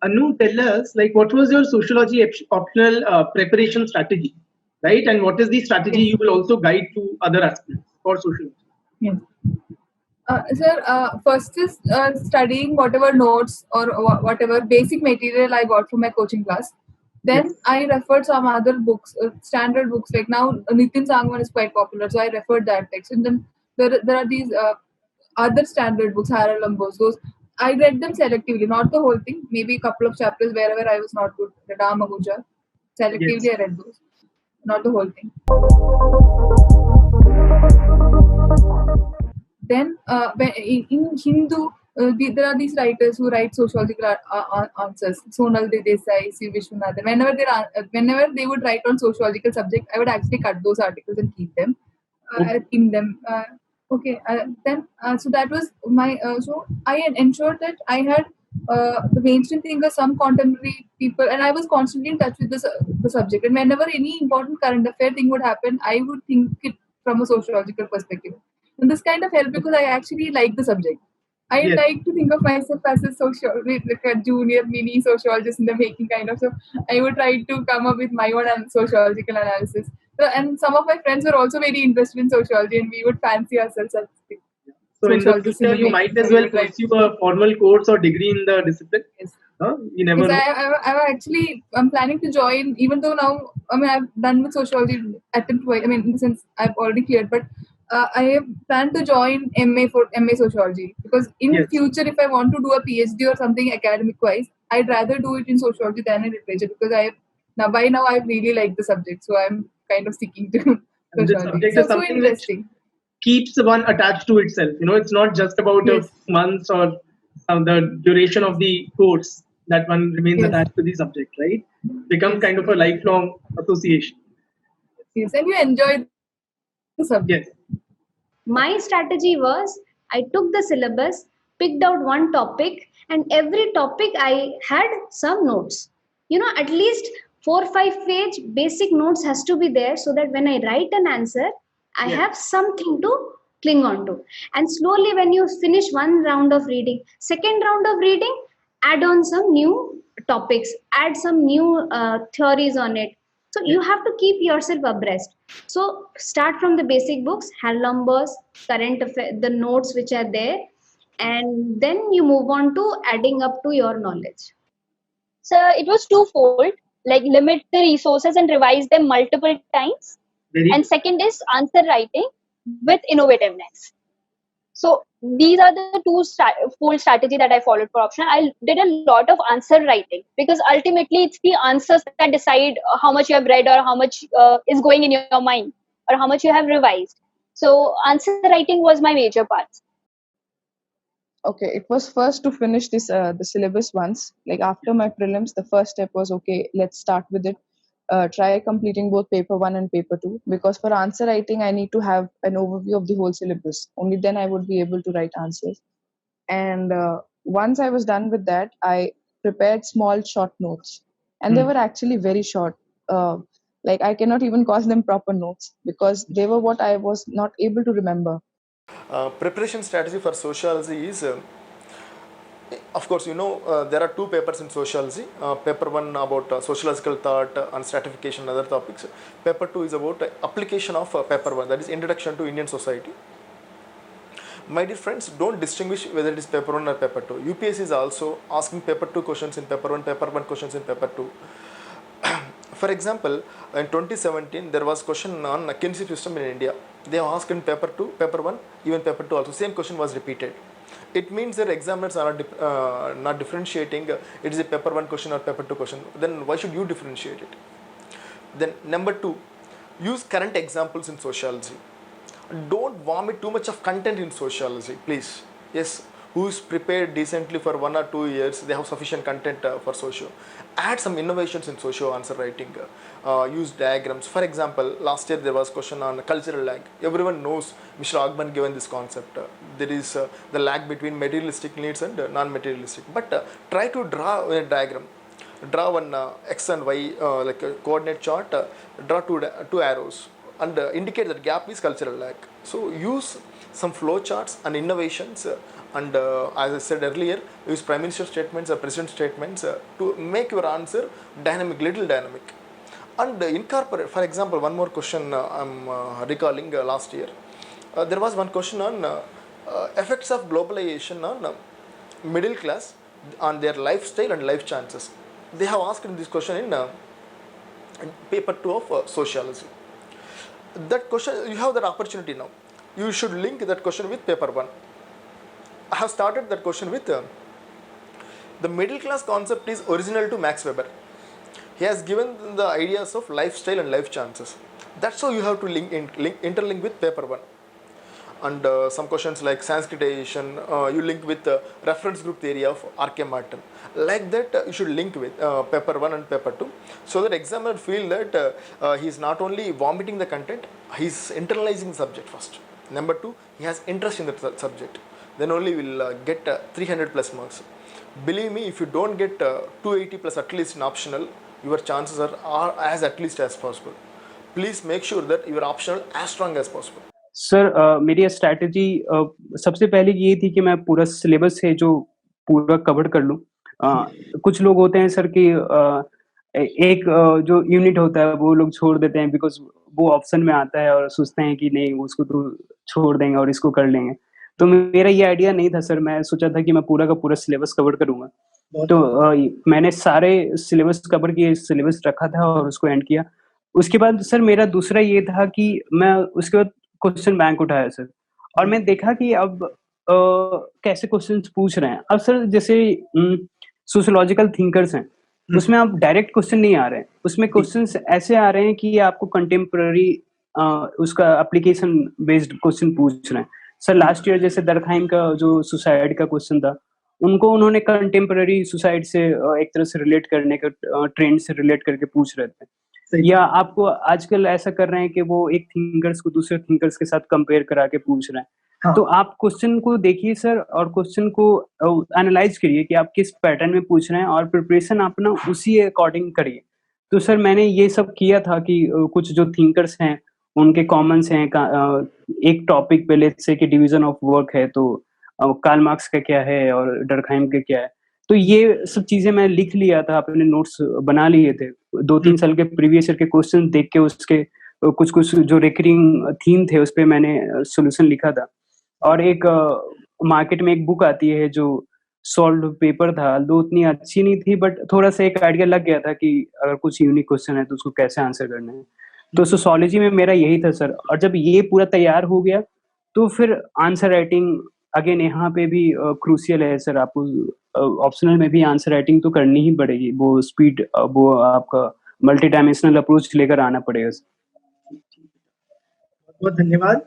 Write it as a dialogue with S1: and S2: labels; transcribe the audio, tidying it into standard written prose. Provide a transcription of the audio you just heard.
S1: Anu, tell us, like, what was your sociology optional preparation strategy, right? And what is the strategy
S2: Yes.
S1: you will also guide to other aspirants for sociology?
S2: Yes. Sir, first is studying whatever notes or whatever basic material I got from my coaching class. Then
S1: Yes.
S2: I referred some other books, standard books. Like now, Nitin Sangwan is quite popular, so I referred that text. And then there are these other standard books, Harold Lambos. Those I read them selectively, not the whole thing. Maybe a couple of chapters wherever I was not good. The Damaguja.
S1: Yes.
S2: Selectively, I read those, not the whole thing. Then, in Hindu, there are these writers who write sociological answers. Sonal Desai, C. Vishwanathan. Whenever they would write on sociological subject, I would actually cut those articles and keep them,
S1: Okay.
S2: in them. Okay. Then, so that was my. So I ensured that I had the mainstream thinkers, some contemporary people, and I was constantly in touch with the subject. And whenever any important current affair thing would happen, I would think it from a sociological perspective. And this kind of helped because I actually like the subject. I
S1: Yes.
S2: like to think of myself as a like a junior mini sociologist in the making kind of. So I would try to come up with my own sociological analysis. So, and some of my friends were also very interested in sociology, and we would fancy ourselves as
S1: So in the
S2: sociologists in
S1: future,
S2: the
S1: you
S2: making.
S1: might
S2: So
S1: as
S2: we
S1: well
S2: would write.
S1: pursue a formal course or degree in the discipline.
S2: Yes.
S1: You never
S2: Yes,
S1: know.
S2: I'm planning to join, even though now, I mean, I've done with sociology attempt twice. I mean, in the sense I've already cleared, but I have planned to join MA for MA sociology because in
S1: Yes.
S2: future, if I want to do a PhD or something academic wise, I'd rather do it in sociology than in literature because by now I really like the subject, so I'm kind of sticking to
S1: And the
S2: sociology.
S1: subject is
S2: So
S1: something which
S2: interesting.
S1: keeps one attached to itself. It's not just about a
S2: Yes,
S1: few months or the duration of the course that one remains
S2: yes,
S1: attached to the subject, right? Becomes
S2: yes,
S1: kind of a lifelong association.
S2: yes, and you enjoy the subject.
S1: Yes.
S3: My strategy was I took the syllabus, picked out one topic, and every topic I had some notes. At least 4 5 page basic notes has to be there so that when I write an answer, I
S1: Yes.
S3: have something to cling on to. And slowly, when you finish one round of reading, second round of reading, add on some new topics, add some new theories on it. So
S1: Yes.
S3: you have to keep yourself abreast. So start from the basic books, have numbers, current affair, the notes which are there, and then you move on to adding up to your knowledge.
S4: So it was twofold, like limit the resources and revise them multiple times.
S1: Very
S4: And
S1: good.
S4: second is answer writing with innovativeness. So these are the fold strategy that I followed for optional. I did a lot of answer writing because ultimately it's the answers that decide how much you have read or how much is going in your mind or how much you have revised. So answer writing was my major part.
S5: Okay, it was first to finish this the syllabus once. Like after my prelims, the first step was, okay, let's start with it. Try completing both paper 1 and paper 2, because for answer writing I need to have an overview of the whole syllabus. Only then I would be able to write answers. And once I was done with that, I prepared small short notes, and they were actually very short. Like I cannot even call them proper notes because they were what I was not able to remember.
S6: Preparation strategy for sociology is, of course, there are two papers in sociology. Paper 1 about sociological thought and stratification and other topics. Paper 2 is about application of paper 1, that is Introduction to Indian Society. My dear friends, don't distinguish whether it is paper 1 or paper 2. UPSC is also asking paper 2 questions in paper 1, paper 1 questions in paper 2. For example, in 2017, there was question on a kinship system in India. They asked in paper 2, paper 1, even paper 2 also. Same question was repeated. It means that examiners are not differentiating it is a paper 1 question or paper 2 question. Then why should you differentiate it? Then number 2, use current examples in sociology. Don't vomit too much of content in sociology, please. Yes, who is prepared decently for 1 or 2 years, they have sufficient content for socio. Add some innovations in socio answer writing. Use diagrams. For example, last year there was question on cultural lag. Everyone knows Mr. Ogman given this concept. There is the lag between materialistic needs and non-materialistic. But try to draw a diagram. Draw one x and y like a coordinate chart. Draw two arrows and indicate that gap is cultural lag. So use some flow charts and innovations and as I said earlier, use prime minister statements or president statements to make your answer dynamic, little dynamic, and incorporate. For example, one more question I'm recalling last year. There was one question on effects of globalization on middle class, on their lifestyle and life chances. They have asked this question in paper 2 of sociology. That question, you have that opportunity now. You should link that question with paper 1. I have started that question with the middle class concept is original to Max Weber. He has given the ideas of lifestyle and life chances. That's how you have to interlink with paper 1. And some questions like Sanskritization, you link with the reference group theory of R.K. Martin. Like that, you should link with paper 1 and paper 2, so that examiner feel that he is not only vomiting the content, he is internalizing the subject first. Number 2, he has interest in the subject. Then only will get 300 plus marks. Believe me, if you don't get 280 plus at least in optional, your chances are as at least as possible. Please make sure that your optional as strong as possible.
S7: Sir मेरी strategy सबसे पहले ये थी कि मैं पूरा syllabus है जो पूरा कवर कर लूँ। कुछ लोग होते हैं सर कि एक जो यूनिट होता है वो लोग छोड़ देते हैं बिकॉज वो ऑप्शन में आता है और सोचते हैं कि नहीं उसको तो छोड़ देंगे और इसको कर लेंगे। तो मेरा ये आइडिया नहीं था सर, मैं सोचा था कि मैं पूरा का पूरा सिलेबस कवर करूँगा। तो मैंने सारे सिलेबस कवर किए, सिलेबस रखा था और उसको एंड किया। उसके बाद सर मेरा दूसरा ये था कि मैं उसके बाद क्वेश्चन बैंक उठाया सर, और मैं देखा कि अब कैसे क्वेश्चंस पूछ रहे हैं। अब सर जैसे सोशियोलॉजिकल थिंकर्स हैं, उसमें अब डायरेक्ट क्वेश्चन नहीं आ रहे हैं, उसमें क्वेश्चंस ऐसे आ रहे हैं कि आपको कंटेम्पररी उसका एप्लीकेशन बेस्ड क्वेश्चन पूछ रहे हैं। सर लास्ट ईयर जैसे दरखाइम का जो सुसाइड का क्वेश्चन था, उनको उन्होंने कंटेम्पररी सुसाइड से एक तरह से रिलेट करने का ट्रेंड से रिलेट करके पूछ रहे थे। या आपको आजकल ऐसा कर रहे हैं कि वो एक थिंकर्स को दूसरे थिंकर्स के साथ कंपेयर करा के पूछ रहे हैं। हाँ। तो आप क्वेश्चन को देखिए सर और क्वेश्चन को एनालाइज करिए कि आप किस पैटर्न में पूछ रहे हैं और प्रिपरेशन अपना उसी अकॉर्डिंग करिए। तो सर मैंने ये सब किया था कि कुछ जो थिंकर्स हैं उनके कॉमन्स हैं, एक टॉपिक पे लेट्स से कि डिवीजन ऑफ वर्क है तो कार्ल मार्क्स का क्या है और डर्कहाइम का क्या है, तो ये सब चीजें मैं लिख लिया था, अपने नोट्स बना लिए थे। 2-3 साल के प्रीवियस ईयर के क्वेश्चन देख के उसके कुछ जो रिकरिंग थीम थे उस पे मैंने सॉल्यूशन लिखा था। और एक मार्केट में एक बुक आती है जो सॉल्व पेपर था, दो उतनी अच्छी नहीं थी बट थोड़ा सा एक आइडिया लग गया था कि अगर कुछ यूनिक क्वेश्चन है तो उसको कैसे आंसर करना है। तो सोशियोलॉजी में मेरा यही था सर। और जब ये पूरा तैयार हो गया तो फिर आंसर राइटिंग अगेन यहाँ पे भी क्रूशियल है सर। आपको ऑप्शनल में भी आंसर राइटिंग तो करनी ही पड़ेगी, वो स्पीड वो आपका मल्टी डायमेंशनल अप्रोच लेकर आना पड़ेगा।
S1: बहुत धन्यवाद।